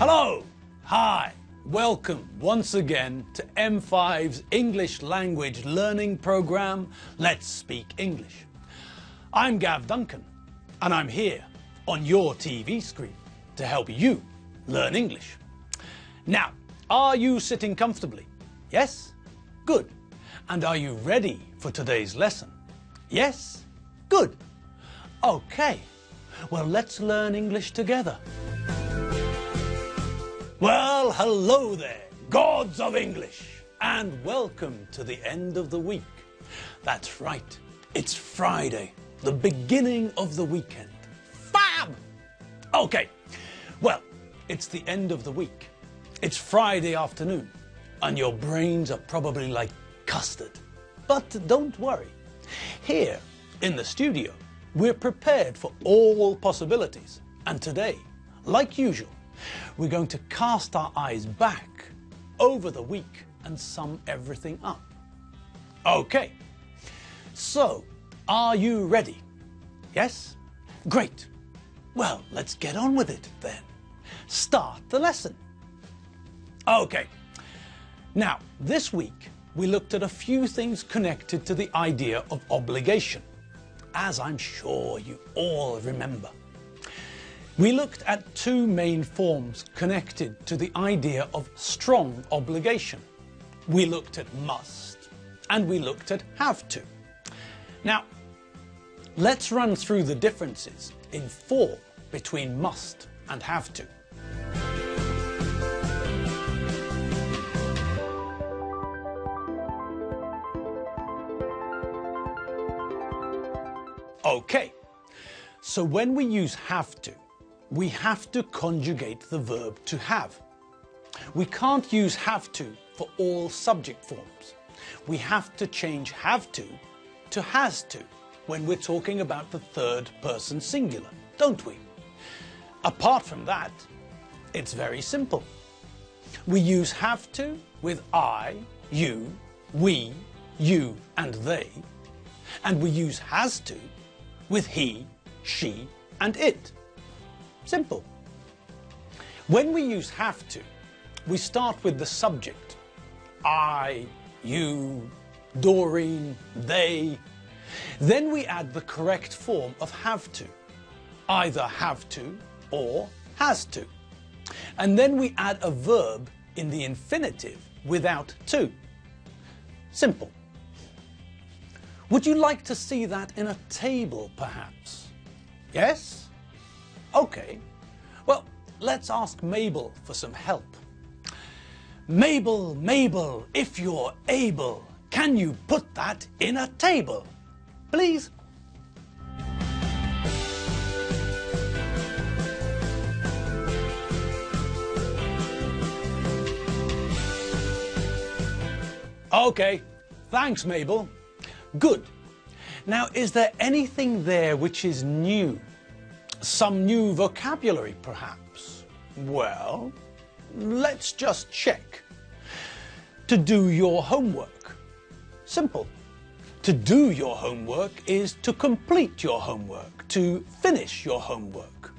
Hello, hi, welcome once again to M5's English language learning program, Let's Speak English. I'm Gav Duncan and I'm here on your TV screen to help you learn English. Now, are you sitting comfortably? Yes? Good. And are you ready for today's lesson? Yes? Good. Okay, well, let's learn English together. Well, hello there, gods of English, and welcome to the end of the week. That's right, it's Friday, the beginning of the weekend. Fab! Okay, well, it's the end of the week. It's Friday afternoon, and your brains are probably like custard. But don't worry. Here in the studio, we're prepared for all possibilities. And today, like usual, we're going to cast our eyes back over the week and sum everything up. Okay, so are you ready? Yes? Great. Well, let's get on with it then. Start the lesson. Okay, now this week we looked at a few things connected to the idea of obligation, as I'm sure you all remember. We looked at two main forms connected to the idea of strong obligation. We looked at must and we looked at have to. Now, let's run through the differences in form between must and have to. Okay, so when we use have to, we have to conjugate the verb to have. We can't use have to for all subject forms. We have to change have to has to when we're talking about the third person singular, don't we? Apart from that, it's very simple. We use have to with I, you, we, you and they, and we use has to with he, she and it. Simple. When we use have to, we start with the subject. I, you, Doreen, they. Then we add the correct form of have to, either have to or has to. And then we add a verb in the infinitive without to. Simple. Would you like to see that in a table, perhaps? Yes? Okay. Well, let's ask Mabel for some help. Mabel, Mabel, if you're able, can you put that in a table? Please? Okay. Thanks, Mabel. Good. Now, is there anything there which is new? Some new vocabulary, perhaps? Well, let's just check. To do your homework. Simple. To do your homework is to complete your homework, to finish your homework.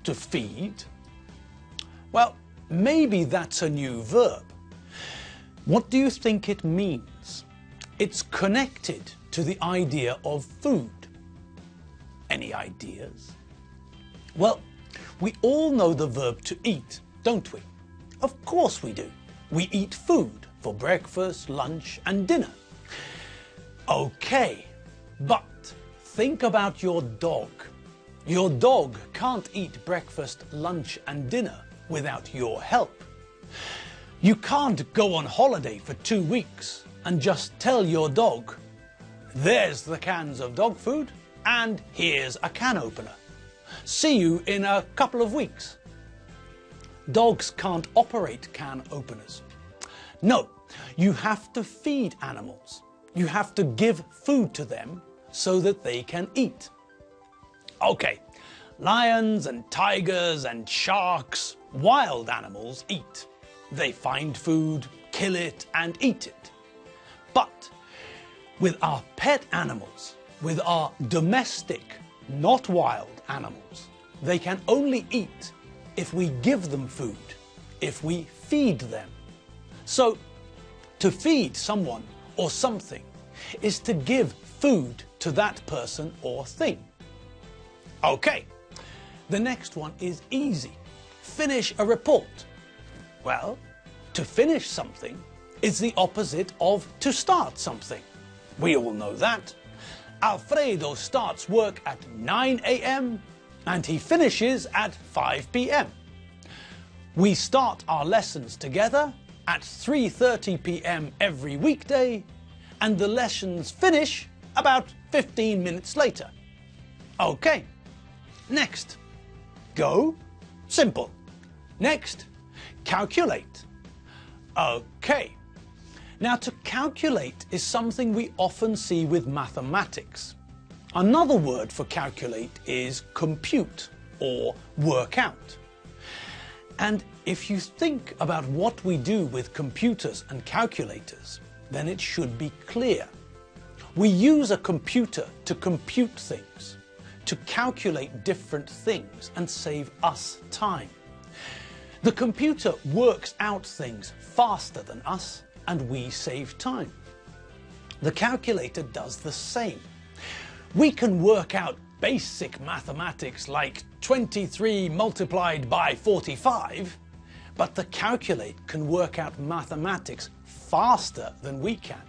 To feed? Well, maybe that's a new verb. What do you think it means? It's connected to the idea of food. Any ideas? Well, we all know the verb to eat, don't we? Of course we do. We eat food for breakfast, lunch and dinner. Okay, but think about your dog. Your dog can't eat breakfast, lunch and dinner without your help. You can't go on holiday for 2 weeks and just tell your dog, there's the cans of dog food and here's a can opener. See you in a couple of weeks. Dogs can't operate can openers. No, you have to feed animals. You have to give food to them so that they can eat. Okay, lions and tigers and sharks, wild animals eat. They find food, kill it and eat it. But with our pet animals, with our domestic, not wild animals, they can only eat if we give them food, if we feed them. So, to feed someone or something is to give food to that person or thing. Okay, the next one is easy. Finish a report. Well, to finish something is the opposite of to start something. We all know that. Alfredo starts work at 9 a.m. and he finishes at 5 p.m. We start our lessons together at 3:30 p.m. every weekday, and the lessons finish about 15 minutes later. Okay, next. Go, simple. Next, calculate. Okay. Now, to calculate is something we often see with mathematics. Another word for calculate is compute or work out. And if you think about what we do with computers and calculators, then it should be clear. We use a computer to compute things, to calculate different things and save us time. The computer works out things faster than us, and we save time. The calculator does the same. We can work out basic mathematics like 23 multiplied by 45, but the calculator can work out mathematics faster than we can.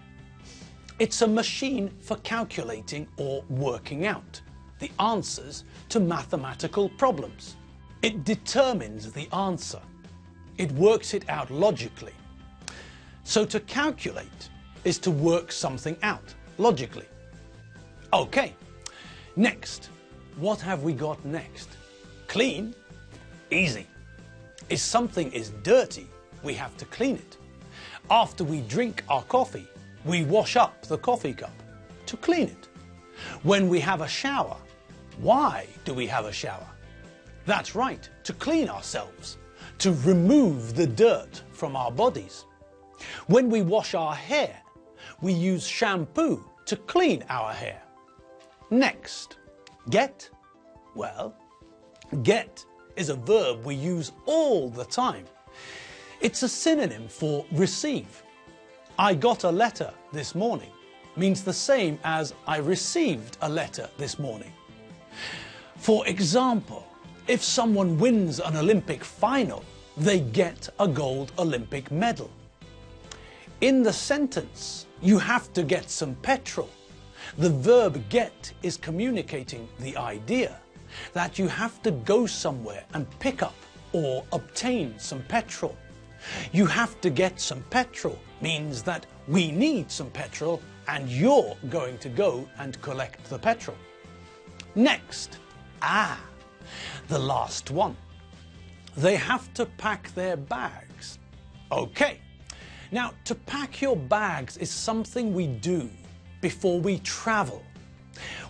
It's a machine for calculating or working out the answers to mathematical problems. It determines the answer. It works it out logically. So to calculate is to work something out logically. Okay, next. What have we got next? Clean? Easy. If something is dirty, we have to clean it. After we drink our coffee, we wash up the coffee cup to clean it. When we have a shower, why do we have a shower? That's right, to clean ourselves, to remove the dirt from our bodies. When we wash our hair, we use shampoo to clean our hair. Next, get. Well, get is a verb we use all the time. It's a synonym for receive. I got a letter this morning means the same as I received a letter this morning. For example, if someone wins an Olympic final, they get a gold Olympic medal. In the sentence, you have to get some petrol. The verb get is communicating the idea that you have to go somewhere and pick up or obtain some petrol. You have to get some petrol means that we need some petrol and you're going to go and collect the petrol. Next, the last one. They have to pack their bags. Okay. Now, to pack your bags is something we do before we travel.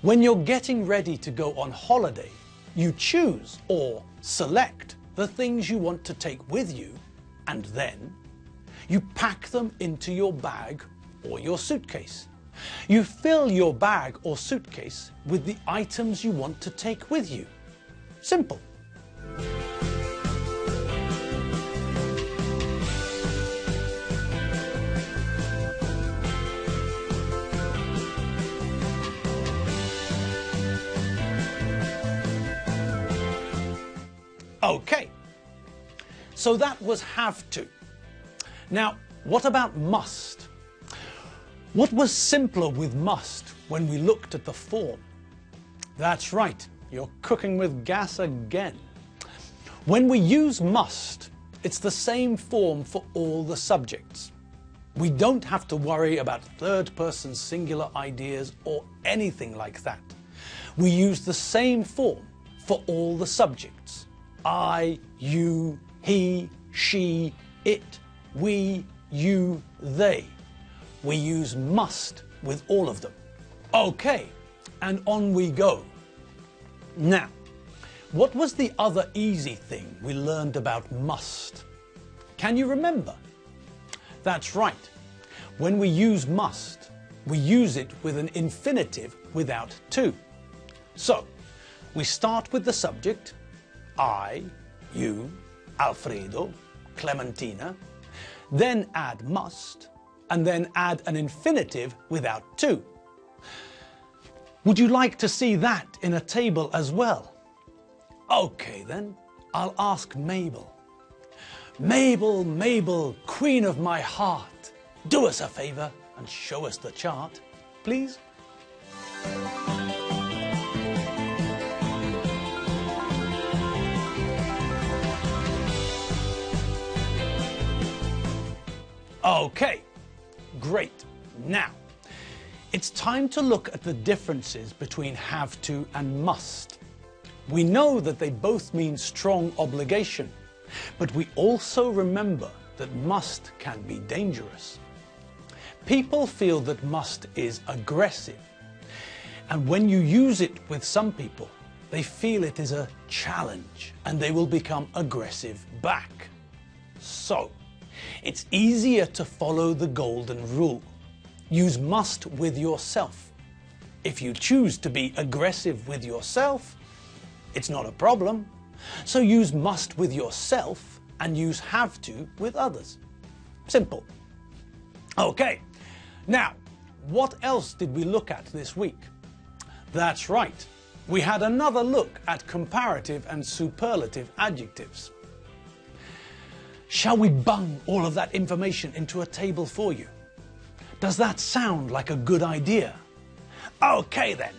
When you're getting ready to go on holiday, you choose or select the things you want to take with you, and then you pack them into your bag or your suitcase. You fill your bag or suitcase with the items you want to take with you. Simple. Okay, so that was have to. Now, what about must? What was simpler with must when we looked at the form? That's right, you're cooking with gas again. When we use must, it's the same form for all the subjects. We don't have to worry about third-person singular ideas or anything like that. We use the same form for all the subjects. I, you, he, she, it, we, you, they. We use must with all of them. Okay, and on we go. Now, what was the other easy thing we learned about must? Can you remember? That's right. When we use must, we use it with an infinitive without to. So, we start with the subject, I, you, Alfredo, Clementina, then add must, and then add an infinitive without to. Would you like to see that in a table as well? Okay then, I'll ask Mabel. Mabel, Mabel, queen of my heart, do us a favour and show us the chart, please. Okay, great. Now, it's time to look at the differences between have to and must. We know that they both mean strong obligation, but we also remember that must can be dangerous. People feel that must is aggressive, and when you use it with some people, they feel it is a challenge and they will become aggressive back. So, it's easier to follow the golden rule. Use must with yourself. If you choose to be aggressive with yourself, it's not a problem. So use must with yourself and use have to with others. Simple. Okay, now, what else did we look at this week? That's right, we had another look at comparative and superlative adjectives. Shall we bung all of that information into a table for you? Does that sound like a good idea? Okay then.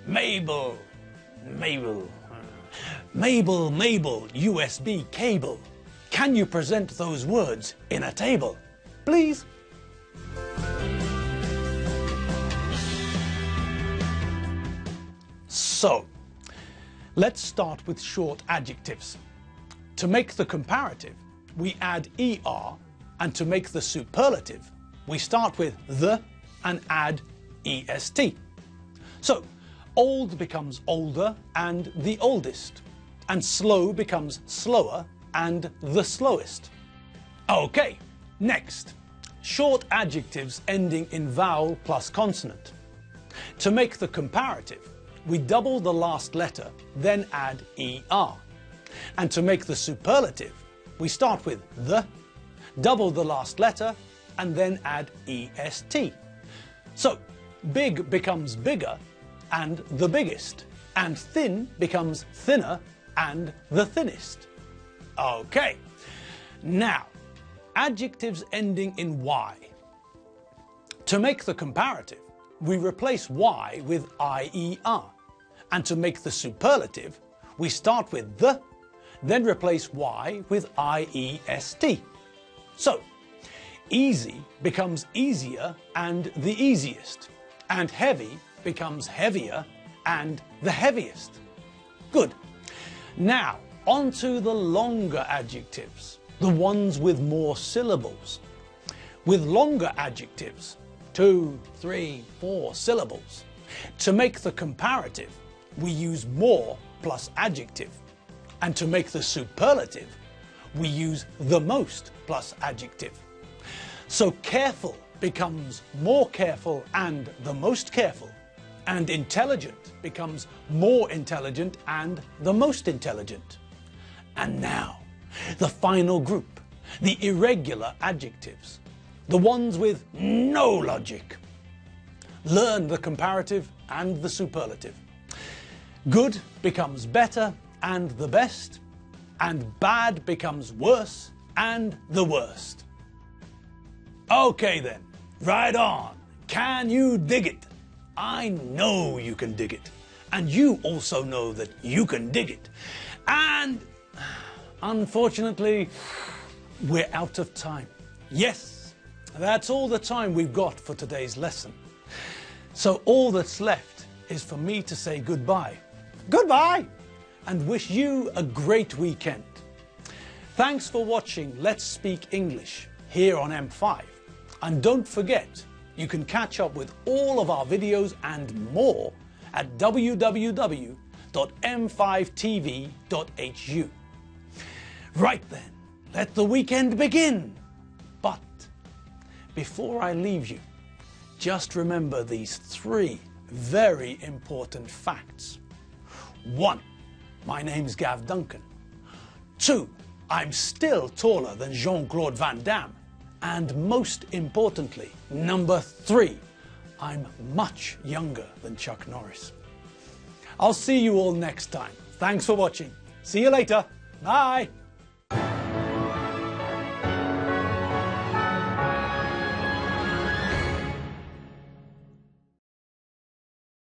Mabel, USB cable. Can you present those words in a table, please? So, let's start with short adjectives. To make the comparative, we add ER, and to make the superlative, we start with the and add EST. So, old becomes older and the oldest, and slow becomes slower and the slowest. Okay, next, short adjectives ending in vowel plus consonant. To make the comparative, we double the last letter, then add ER. And to make the superlative, we start with the, double the last letter, and then add EST. So, big becomes bigger and the biggest, and thin becomes thinner and the thinnest. Okay, now, adjectives ending in Y. To make the comparative, we replace Y with IER, and to make the superlative, we start with the, then replace Y with IEST. So, easy becomes easier and the easiest, and heavy becomes heavier and the heaviest. Good. Now, on to the longer adjectives, the ones with more syllables. With longer adjectives, 2, 3, 4 syllables, to make the comparative, we use more plus adjective. And to make the superlative, we use the most plus adjective. So careful becomes more careful and the most careful, and intelligent becomes more intelligent and the most intelligent. And now, the final group, the irregular adjectives, the ones with no logic. Learn the comparative and the superlative. Good becomes better and the best, and bad becomes worse and the worst. Okay then, right on. Can you dig it? I know you can dig it. And you also know that you can dig it. And unfortunately, we're out of time. Yes, that's all the time we've got for today's lesson. So all that's left is for me to say goodbye. Goodbye! And wish you a great weekend. Thanks for watching Let's Speak English here on M5. And don't forget, you can catch up with all of our videos and more at www.m5tv.hu. Right then, let the weekend begin. But before I leave you, just remember these 3 very important facts. 1. My name's Gav Duncan. 2, I'm still taller than Jean-Claude Van Damme. And most importantly, number 3, I'm much younger than Chuck Norris. I'll see you all next time. Thanks for watching. See you later. Bye.